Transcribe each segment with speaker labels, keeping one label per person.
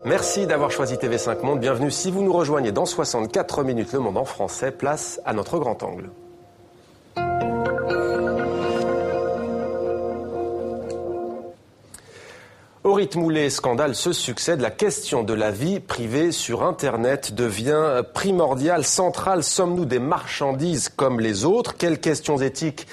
Speaker 1: Merci d'avoir choisi TV5 Monde. Bienvenue si vous nous rejoignez dans 64 minutes. Le Monde en français, place à notre grand angle. Au rythme où les scandales se succèdent, la question de la vie privée sur Internet devient primordiale, centrale. Sommes-nous des marchandises comme les autres? Quelles questions éthiques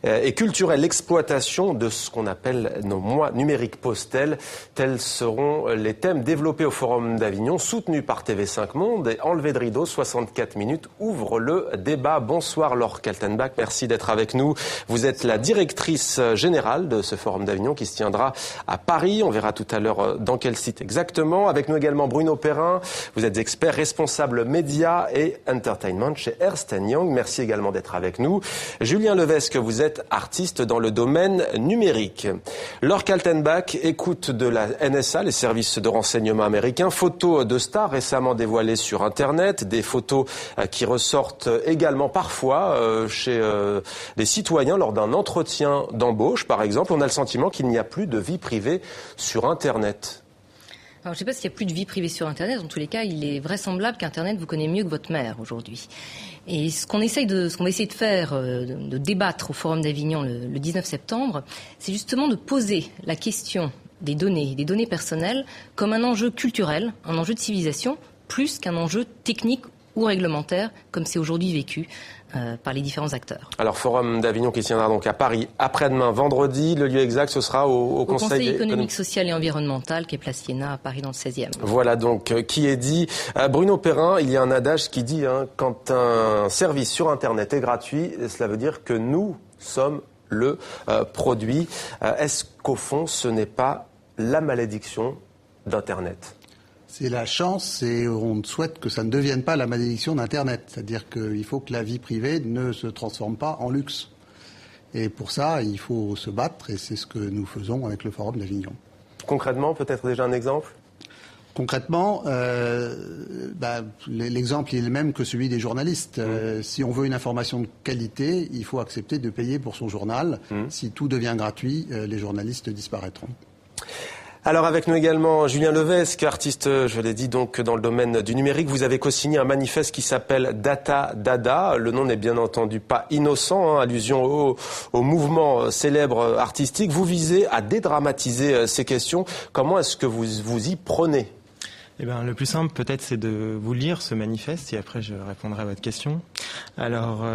Speaker 1: et culturelles l'exploitation de ce qu'on appelle nos mois numériques posent-elles? Tels seront les thèmes développés au Forum d'Avignon, soutenu par TV5 Monde. Et enlevé de rideau, 64 minutes ouvre le débat. Bonsoir Laure Kaltenbach, merci d'être avec nous. Vous êtes la directrice générale de ce Forum d'Avignon qui se tiendra à Paris. On verra tout à l'heure dans quel site exactement. Avec nous également Bruno Perrin. Vous êtes expert responsable médias et entertainment chez Ernst & Young. Merci également d'être avec nous. Julien Levesque, vous êtes artiste dans le domaine numérique. Laure Kaltenbach, écoute de la NSA, les services de renseignement américains. Photos de stars récemment dévoilées sur Internet. Des photos qui ressortent également parfois chez des citoyens lors d'un entretien d'embauche, par exemple. On a le sentiment qu'il n'y a plus de vie privée sur Internet.
Speaker 2: Alors, je ne sais pas s'il n'y a plus de vie privée sur Internet. En tous les cas, il est vraisemblable qu'Internet vous connaît mieux que votre mère aujourd'hui. Et ce qu'on va essayer de faire, de débattre au Forum d'Avignon le 19 septembre, c'est justement de poser la question des données personnelles, comme un enjeu culturel, un enjeu de civilisation, plus qu'un enjeu technique ou réglementaire, comme c'est aujourd'hui vécu par les différents acteurs. Alors,
Speaker 1: Forum d'Avignon qui tiendra donc à Paris après-demain, vendredi. Le lieu exact, ce sera au
Speaker 2: Conseil économique, social et environnemental, qui est place Iéna à Paris dans le 16e.
Speaker 1: Voilà donc qui est dit. Bruno Perrin, il y a un adage qui dit quand un service sur Internet est gratuit, cela veut dire que nous sommes le produit. Est-ce qu'au fond, ce n'est pas la malédiction d'Internet ?
Speaker 3: C'est la chance et on souhaite que ça ne devienne pas la malédiction d'Internet. C'est-à-dire qu'il faut que la vie privée ne se transforme pas en luxe. Et pour ça, il faut se battre et c'est ce que nous faisons avec le Forum d'Avignon.
Speaker 1: Concrètement, peut-être déjà un exemple ?
Speaker 3: Concrètement, l'exemple est le même que celui des journalistes. Si on veut une information de qualité, il faut accepter de payer pour son journal. Si tout devient gratuit, les journalistes disparaîtront.
Speaker 1: Alors avec nous également Julien Levesque, artiste, je l'ai dit donc dans le domaine du numérique. Vous avez co-signé un manifeste qui s'appelle Data Dada. Le nom n'est bien entendu pas innocent, allusion au mouvement célèbre artistique. Vous visez à dédramatiser ces questions. Comment est-ce que vous y prenez ?
Speaker 4: Le plus simple peut-être c'est de vous lire ce manifeste et après je répondrai à votre question. Alors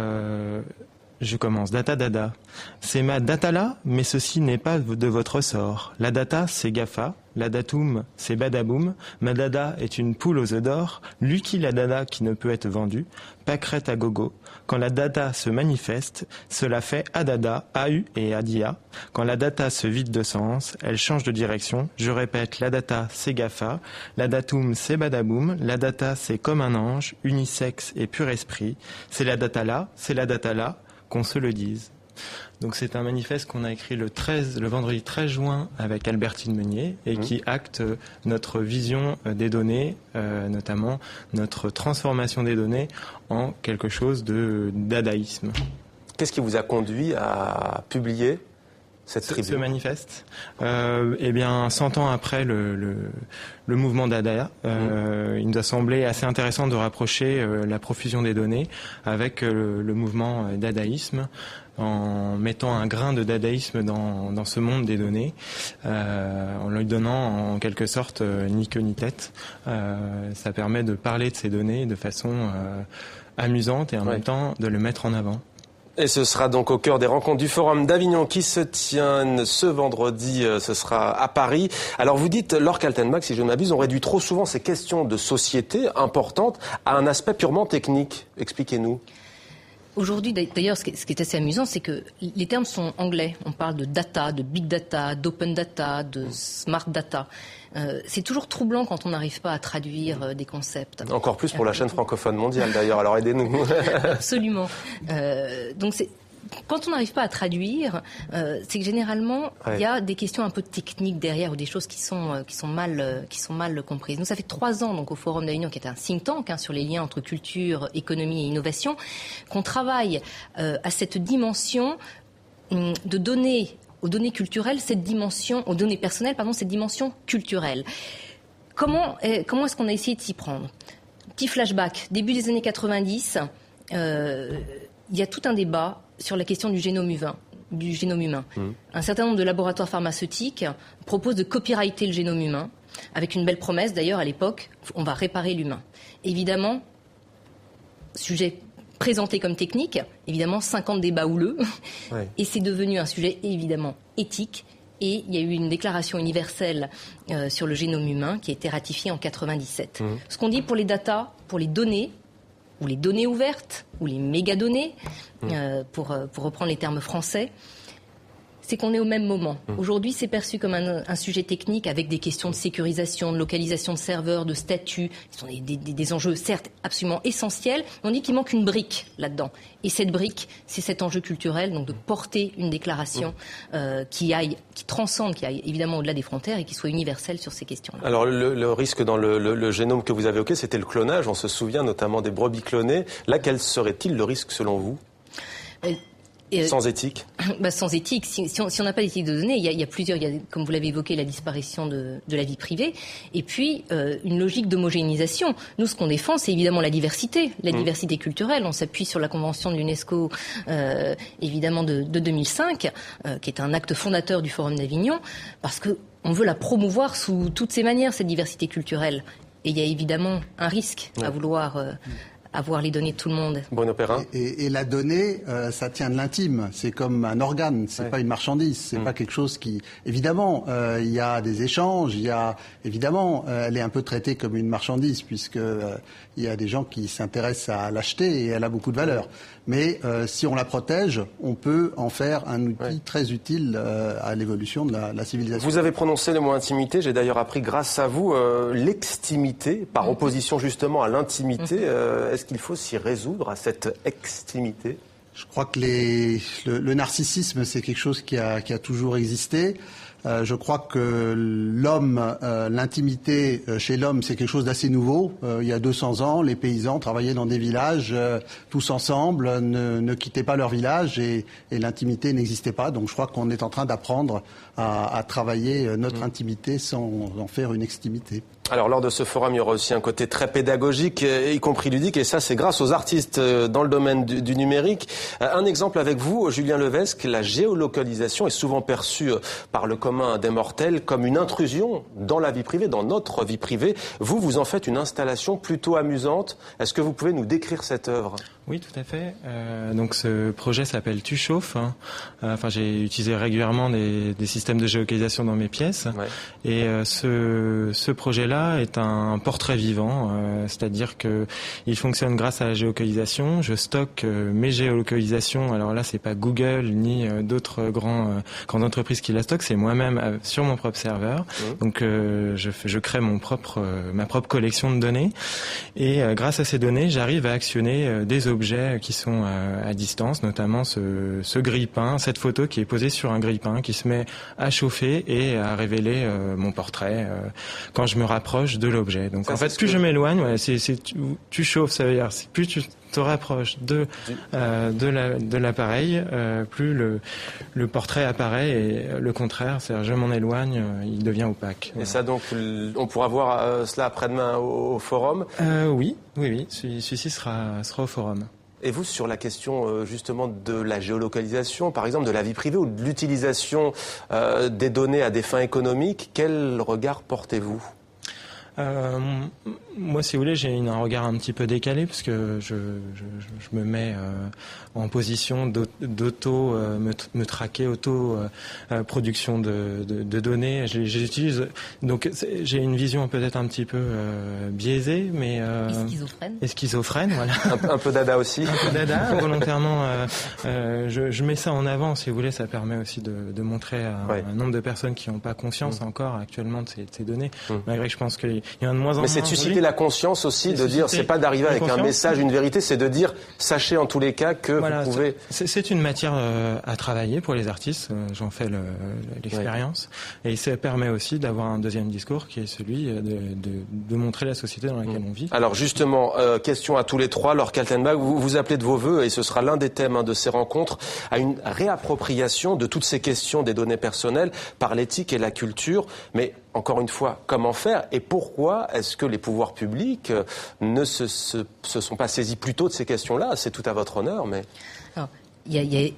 Speaker 4: je commence. Data Dada. C'est ma data là, mais ceci n'est pas de votre ressort. La data, c'est GAFA. La datum, c'est badaboum. Ma dada est une poule aux œufs d'or. Lucky la dada qui ne peut être vendue. Pâquerette à gogo. Quand la data se manifeste, cela fait adada, AU et adia. Quand la data se vide de sens, elle change de direction. Je répète, la data, c'est GAFA. La datum, c'est badaboum. La data, c'est comme un ange, unisexe et pur esprit. C'est la data là, qu'on se le dise. Donc c'est un manifeste qu'on a écrit le vendredi 13 juin avec Albertine Meunier et qui acte notre vision des données, notamment notre transformation des données en quelque chose de dadaïsme.
Speaker 1: Qu'est-ce qui vous a conduit à publier ce
Speaker 4: manifeste 100 ans après le mouvement Dada, il nous a semblé assez intéressant de rapprocher la profusion des données avec le mouvement dadaïsme, en mettant un grain de dadaïsme dans ce monde des données, en lui donnant en quelque sorte ni queue ni tête. Ça permet de parler de ces données de façon amusante et en même temps de le mettre en avant.
Speaker 1: Et ce sera donc au cœur des rencontres du Forum d'Avignon qui se tiennent ce vendredi, ce sera à Paris. Alors vous dites, Laure Kaltenbach, si je ne m'abuse, on réduit trop souvent ces questions de société importantes à un aspect purement technique. Expliquez-nous.
Speaker 2: Aujourd'hui, d'ailleurs, ce qui est assez amusant, c'est que les termes sont anglais. On parle de data, de big data, d'open data, de smart data. C'est toujours troublant quand on n'arrive pas à traduire des concepts.
Speaker 1: Encore plus pour la chaîne francophone mondiale, d'ailleurs. Alors aidez-nous.
Speaker 2: Absolument. Donc quand on n'arrive pas à traduire, c'est que généralement il y a des questions un peu techniques derrière ou des choses qui sont mal comprises. Nous, ça fait 3 ans donc au Forum d'Avignon, qui est un think tank sur les liens entre culture, économie et innovation, qu'on travaille à cette dimension de donner aux données culturelles cette dimension, aux données personnelles, cette dimension culturelle. comment est-ce qu'on a essayé de s'y prendre ? Petit flashback, début des années 90, il y a tout un débat sur la question du génome humain. Un certain nombre de laboratoires pharmaceutiques proposent de copyrighter le génome humain, avec une belle promesse d'ailleurs à l'époque, on va réparer l'humain. Évidemment, sujet présenté comme technique, évidemment 50 débats houleux, et c'est devenu un sujet évidemment éthique. Et il y a eu une déclaration universelle sur le génome humain qui a été ratifiée en 97. Ce qu'on dit pour les data, pour les données, ou les données ouvertes, ou les mégadonnées, pour reprendre les termes français, c'est qu'on est au même moment. Aujourd'hui, c'est perçu comme un sujet technique avec des questions de sécurisation, de localisation de serveurs, de statut. Ce sont des enjeux, certes, absolument essentiels. On dit qu'il manque une brique là-dedans. Et cette brique, c'est cet enjeu culturel, donc de porter une déclaration qui transcende, qui aille évidemment au-delà des frontières et qui soit universelle sur ces questions-là.
Speaker 1: Alors le risque dans le génome que vous avez évoqué, c'était le clonage. On se souvient notamment des brebis clonées. Là, quel serait-il le risque selon vous ? Sans éthique ?
Speaker 2: Sans éthique. Si on n'a pas d'éthique de données, il y a plusieurs. Il y a, comme vous l'avez évoqué, la disparition de la vie privée. Et puis, une logique d'homogénéisation. Nous, ce qu'on défend, c'est évidemment la diversité culturelle. On s'appuie sur la convention de l'UNESCO, évidemment, de 2005, qui est un acte fondateur du Forum d'Avignon, parce qu'on veut la promouvoir sous toutes ses manières, cette diversité culturelle. Et il y a évidemment un risque à vouloir avoir les données de tout le monde.
Speaker 1: Bruno Perrin.
Speaker 3: Et la donnée, ça tient de l'intime. C'est comme un organe. C'est pas une marchandise. C'est pas quelque chose qui. Évidemment, il y a des échanges. Évidemment, elle est un peu traitée comme une marchandise puisque il y a des gens qui s'intéressent à l'acheter et elle a beaucoup de valeur. Mais si on la protège, on peut en faire un outil très utile à l'évolution de la civilisation.
Speaker 1: Vous avez prononcé le mot intimité. J'ai d'ailleurs appris, grâce à vous, l'extimité, par opposition justement à l'intimité. Est-ce qu'il faut s'y résoudre à cette extimité ?
Speaker 3: Je crois que le narcissisme, c'est quelque chose qui a toujours existé. Je crois que l'intimité chez l'homme, c'est quelque chose d'assez nouveau. Il y a 200 ans, les paysans travaillaient dans des villages, tous ensemble, ne quittaient pas leur village et l'intimité n'existait pas. Donc je crois qu'on est en train d'apprendre à travailler notre intimité sans en faire une extimité.
Speaker 1: Alors lors de ce forum, il y aura aussi un côté très pédagogique, y compris ludique, et ça c'est grâce aux artistes dans le domaine du numérique. Un exemple avec vous, Julien Levesque, la géolocalisation est souvent perçue par le commun des mortels comme une intrusion dans la vie privée, dans notre vie privée. Vous en faites une installation plutôt amusante. Est-ce que vous pouvez nous décrire cette œuvre ?
Speaker 4: Oui, tout à fait. Donc ce projet s'appelle Tu chauffes. J'ai utilisé régulièrement des systèmes de géolocalisation dans mes pièces. Et ce projet-là est un portrait vivant, c'est-à-dire que il fonctionne grâce à la géolocalisation. Je stocke mes géolocalisations. Alors là, c'est pas Google ni d'autres grandes entreprises qui la stockent, c'est moi-même sur mon propre serveur. Donc je crée ma propre collection de données. Et grâce à ces données, j'arrive à actionner des objets qui sont à distance, notamment ce grille-pain, cette photo qui est posée sur un grille-pain qui se met à chauffer et à révéler mon portrait quand je me rapproche de l'objet. Donc ça, en fait, plus je m'éloigne, tu chauffes, ça veut dire plus tu te rapproches de l'appareil, plus le portrait apparaît et le contraire, c'est-à-dire je m'en éloigne, il devient opaque.
Speaker 1: Et ça donc, on pourra voir cela après-demain au forum ?
Speaker 4: Oui, celui-ci sera au forum.
Speaker 1: Et vous, sur la question justement de la géolocalisation, par exemple de la vie privée ou de l'utilisation des données à des fins économiques, quel regard portez-vous ?
Speaker 4: Moi, si vous voulez, j'ai un regard un petit peu décalé parce que je me mets en position me traquer, production de données. J'utilise donc j'ai une vision peut-être un petit peu biaisée, mais schizophrène, voilà.
Speaker 1: Un peu dada aussi.
Speaker 4: Un peu dada, volontairement. Je mets ça en avant, si vous voulez. Ça permet aussi de montrer à un nombre de personnes qui n'ont pas conscience encore actuellement de ces données. Malgré que je pense qu'il y en a de moins en moins.
Speaker 1: Mais c'est de susciter la conscience aussi, de dire, c'est pas d'arriver avec un message, une vérité, c'est de dire, sachez en tous les cas que vous pouvez...
Speaker 4: C'est une matière à travailler pour les artistes, j'en fais l'expérience, et ça permet aussi d'avoir un deuxième discours qui est celui de montrer la société dans laquelle on vit.
Speaker 1: Alors justement, question à tous les trois, Laure Kaltenbach, vous appelez de vos vœux, et ce sera l'un des thèmes de ces rencontres, à une réappropriation de toutes ces questions des données personnelles par l'éthique et la culture, mais encore une fois, comment faire et pourquoi est-ce que les pouvoirs publics ne se sont pas saisis plus tôt de ces questions-là? C'est tout à votre honneur, mais...
Speaker 2: Alors, il y a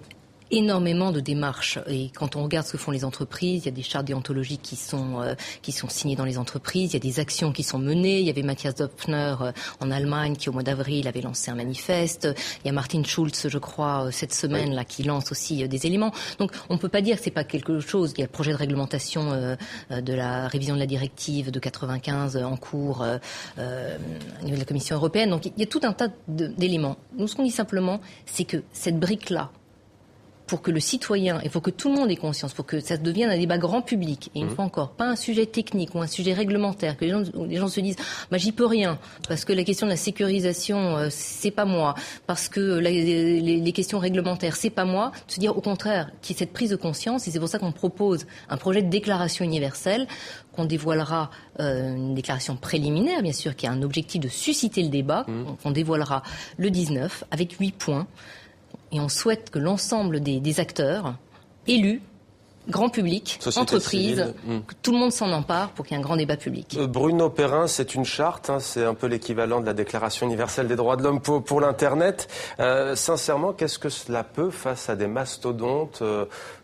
Speaker 2: énormément de démarches et quand on regarde ce que font les entreprises, il y a des chartes déontologiques qui sont signées dans les entreprises, il y a des actions qui sont menées. Il y avait Matthias Döpfner en Allemagne qui au mois d'avril avait lancé un manifeste. Il y a Martin Schulz, je crois, cette semaine là qui lance aussi des éléments. Donc on ne peut pas dire que c'est pas quelque chose. Il y a le projet de réglementation de la révision de la directive de 95 en cours au niveau de la Commission européenne. Donc il y a tout un tas d'éléments. Nous ce qu'on dit simplement, c'est que cette brique-là, pour que le citoyen, et pour que tout le monde ait conscience, pour que ça devienne un débat grand public, et une fois encore, pas un sujet technique ou un sujet réglementaire, que les gens se disent « j'y peux rien, parce que la question de la sécurisation, c'est pas moi, parce que les questions réglementaires, c'est pas moi », se dire au contraire qu'il y ait cette prise de conscience, et c'est pour ça qu'on propose un projet de déclaration universelle, qu'on dévoilera, une déclaration préliminaire, bien sûr, qui a un objectif de susciter le débat, qu'on dévoilera le 19, avec 8 points. Et on souhaite que l'ensemble des acteurs, élus, grand public,
Speaker 1: société
Speaker 2: entreprises,
Speaker 1: civile,
Speaker 2: que tout le monde s'en empare pour qu'il y ait un grand débat public.
Speaker 1: Bruno Perrin, c'est une charte, c'est un peu l'équivalent de la Déclaration universelle des droits de l'homme pour l'Internet. Sincèrement, qu'est-ce que cela peut face à des mastodontes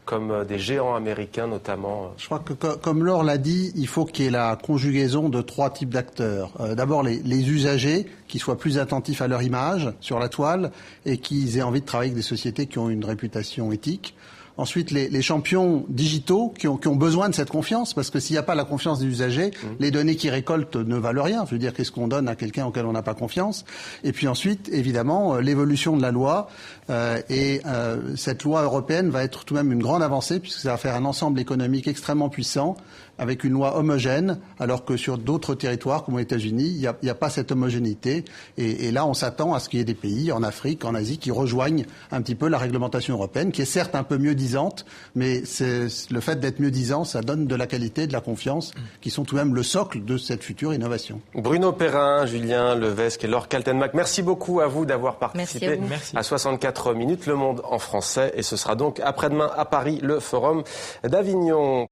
Speaker 1: comme des géants américains notamment?
Speaker 3: Je crois que, comme Laure l'a dit, il faut qu'il y ait la conjugaison de 3 types d'acteurs. D'abord, les usagers qui soient plus attentifs à leur image sur la toile et qui aient envie de travailler avec des sociétés qui ont une réputation éthique. Ensuite, les champions digitaux qui ont besoin de cette confiance, parce que s'il n'y a pas la confiance des usagers, les données qu'ils récoltent ne valent rien. Je veux dire, qu'est-ce qu'on donne à quelqu'un auquel on n'a pas confiance? Et puis ensuite, évidemment, l'évolution de la loi. Cette loi européenne va être tout de même une grande avancée, puisque ça va faire un ensemble économique extrêmement puissant, avec une loi homogène, alors que sur d'autres territoires, comme aux États-Unis, il n'y a pas cette homogénéité. Et là, on s'attend à ce qu'il y ait des pays, en Afrique, en Asie, qui rejoignent un petit peu la réglementation européenne, qui est certes un peu mieux disante, mais le fait d'être mieux disant, ça donne de la qualité, de la confiance, qui sont tout de même le socle de cette future innovation.
Speaker 1: Bruno Perrin, Julien Levesque et Laure Kaltenbach, merci beaucoup à vous d'avoir participé à 64 minutes, Le Monde en français. Et ce sera donc après-demain à Paris, le Forum d'Avignon.